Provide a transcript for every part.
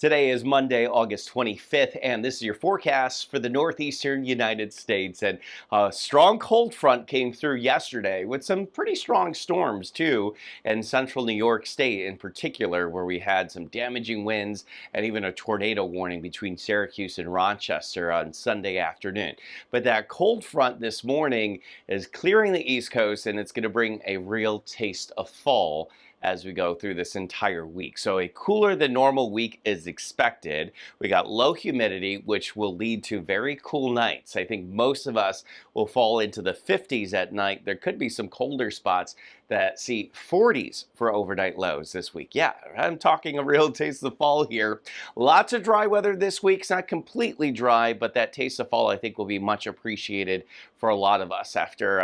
Today is Monday, August 25th, and this is your forecast for the northeastern United States. And a strong cold front came through yesterday with some pretty strong storms, too, in central New York State in particular, where we had some damaging winds and even a tornado warning between Syracuse and Rochester on Sunday afternoon. But that cold front this morning is clearing the East Coast, and it's going to bring a real taste of fall as we go through this entire week. So a cooler than normal week is expected. We got low humidity, which will lead to very cool nights. I think most of us will fall into the 50s at night. There could be some colder spots that see 40s for overnight lows this week. Yeah, I'm talking a real taste of fall here. Lots of dry weather this week. It's not completely dry, but that taste of fall I think will be much appreciated for a lot of us after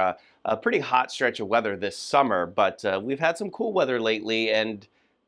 a pretty hot stretch of weather this summer, but we've had some cool weather lately, and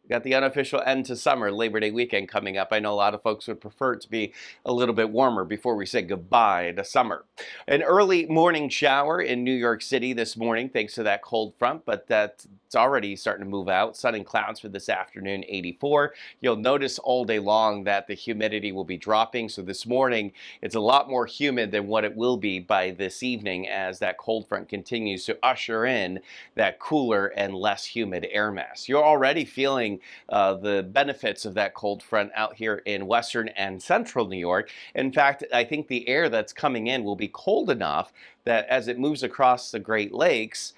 got the unofficial end to summer, Labor Day weekend coming up. I know a lot of folks would prefer it to be a little bit warmer before we say goodbye to summer. An early morning shower in New York City this morning thanks to that cold front, but that's already starting to move out. Sun and clouds for this afternoon, 84. You'll notice all day long that the humidity will be dropping, so this morning it's a lot more humid than what it will be by this evening as that cold front continues to usher in that cooler and less humid air mass. You're already feeling the benefits of that cold front out here in western and central New York. In fact, I think the air that's coming in will be cold enough that as it moves across the Great Lakes,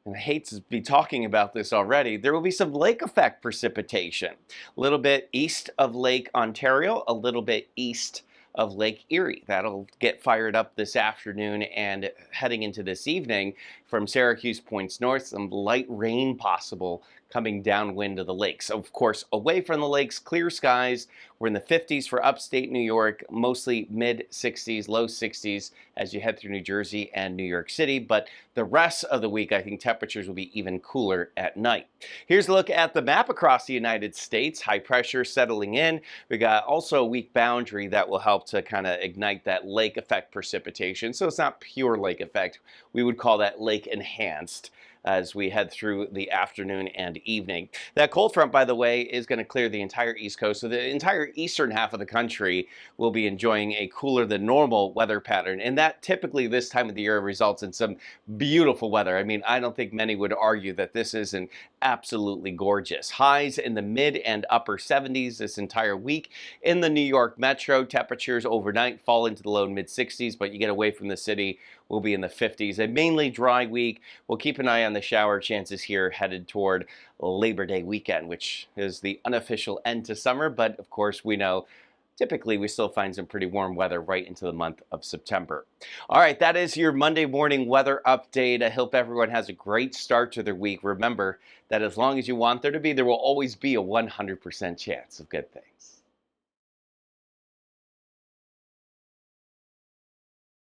and I hate to be talking about this already, there will be some lake effect precipitation. A little bit east of Lake Ontario, a little bit east of Lake Erie. That'll get fired up this afternoon and heading into this evening from Syracuse points north, some light rain possible coming downwind of the lakes. Of course, away from the lakes, clear skies. We're in the 50s for upstate New York, mostly mid 60s, low 60s as you head through New Jersey and New York City. But the rest of the week, I think temperatures will be even cooler at night. Here's a look at the map across the United States. High pressure settling in. We got also a weak boundary that will help to kind of ignite that lake effect precipitation. So it's not pure lake effect. We would call that lake enhanced as we head through the afternoon and evening. That cold front, by the way, is going to clear the entire East Coast. So the entire eastern half of the country will be enjoying a cooler than normal weather pattern. And that typically this time of the year results in some beautiful weather. I mean, I don't think many would argue that this isn't absolutely gorgeous. Highs in the mid and upper 70s this entire week. In the New York metro, temperatures overnight fall into the low mid 60s, but you get away from the city, we'll be in the 50s. A mainly dry week. We'll keep an eye on the shower chances here headed toward Labor Day weekend, which is the unofficial end to summer, but of course we know typically we still find some pretty warm weather right into the month of September. All right, that is your Monday morning weather update. I hope everyone has a great start to their week. Remember that as long as you want there to be, there will always be a 100% chance of good things.